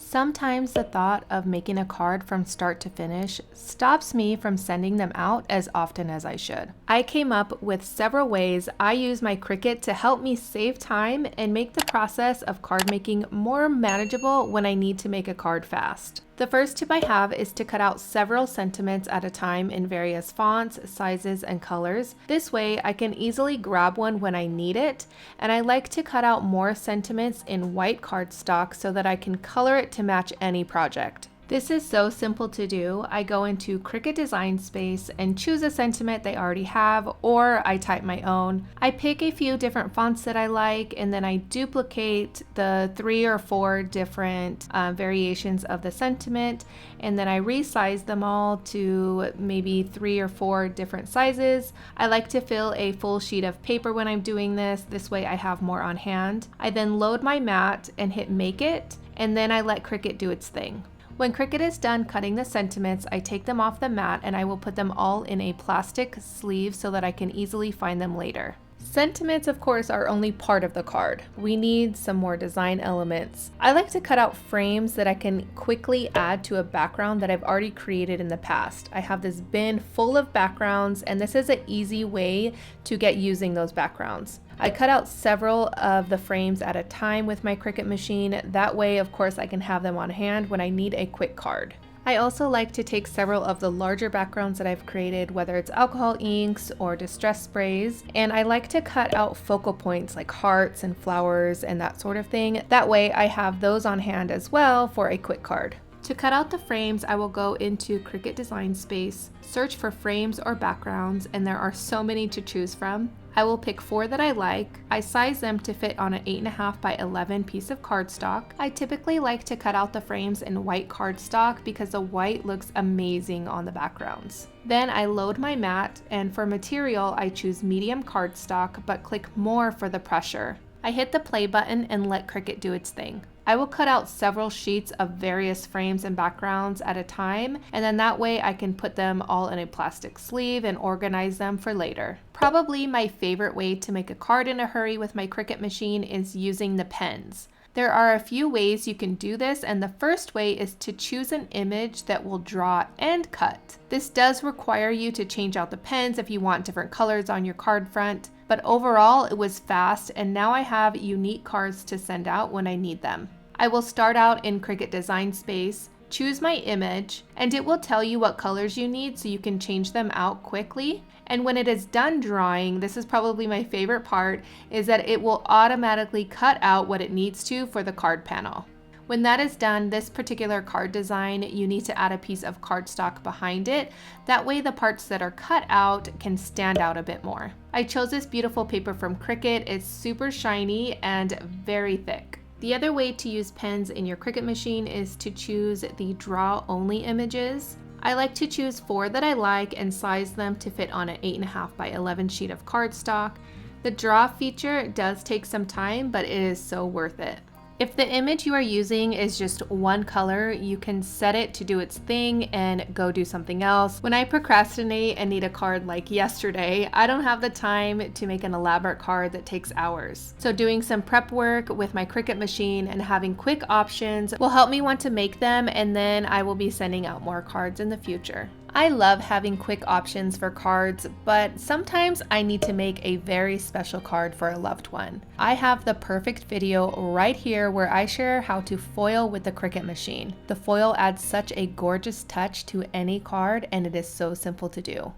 Sometimes the thought of making a card from start to finish stops me from sending them out as often as I should. I came up with several ways I use my Cricut to help me save time and make the process of card making more manageable when I need to make a card fast. The first tip I have is to cut out several sentiments at a time in various fonts, sizes, and colors. This way I can easily grab one when I need it, and I like to cut out more sentiments in white cardstock so that I can color it to match any project. This is so simple to do. I go into Cricut Design Space and choose a sentiment they already have, or I type my own. I pick a few different fonts that I like, and then I duplicate the 3 or 4 different variations of the sentiment, and then I resize them all to maybe 3 or 4 different sizes. I like to fill a full sheet of paper when I'm doing this. This way I have more on hand. I then load my mat and hit Make It, and then I let Cricut do its thing. When Cricut is done cutting the sentiments, I take them off the mat and I will put them all in a plastic sleeve so that I can easily find them later. Sentiments, of course, are only part of the card. We need some more design elements. I like to cut out frames that I can quickly add to a background that I've already created in the past. I have this bin full of backgrounds, and this is an easy way to get using those backgrounds. I cut out several of the frames at a time with my Cricut machine. That way, of course, I can have them on hand when I need a quick card. I also like to take several of the larger backgrounds that I've created, whether it's alcohol inks or distress sprays, and I like to cut out focal points like hearts and flowers and that sort of thing. That way I have those on hand as well for a quick card. To cut out the frames, I will go into Cricut Design Space, search for frames or backgrounds, and there are so many to choose from. I will pick 4 that I like. I size them to fit on an 8.5 by 11 piece of cardstock. I typically like to cut out the frames in white cardstock because the white looks amazing on the backgrounds. Then I load my mat, and for material I choose medium cardstock but click more for the pressure. I hit the play button and let Cricut do its thing. I will cut out several sheets of various frames and backgrounds at a time, and then that way I can put them all in a plastic sleeve and organize them for later. Probably my favorite way to make a card in a hurry with my Cricut machine is using the pens. There are a few ways you can do this, and the first way is to choose an image that will draw and cut. This does require you to change out the pens if you want different colors on your card front, but overall it was fast, and now I have unique cards to send out when I need them. I will start out in Cricut Design Space, choose my image, and it will tell you what colors you need so you can change them out quickly. And when it is done drawing, this is probably my favorite part, is that it will automatically cut out what it needs to for the card panel. When that is done, this particular card design, you need to add a piece of cardstock behind it. That way the parts that are cut out can stand out a bit more. I chose this beautiful paper from Cricut. It's super shiny and very thick. The other way to use pens in your Cricut machine is to choose the draw only images. I like to choose 4 that I like and size them to fit on an 8.5 by 11 sheet of cardstock. The draw feature does take some time, but it is so worth it. If the image you are using is just one color, you can set it to do its thing and go do something else. When I procrastinate and need a card like yesterday, I don't have the time to make an elaborate card that takes hours. So doing some prep work with my Cricut machine and having quick options will help me want to make them, and then I will be sending out more cards in the future. I love having quick options for cards, but sometimes I need to make a very special card for a loved one. I have the perfect video right here where I share how to foil with the Cricut machine. The foil adds such a gorgeous touch to any card, and it is so simple to do.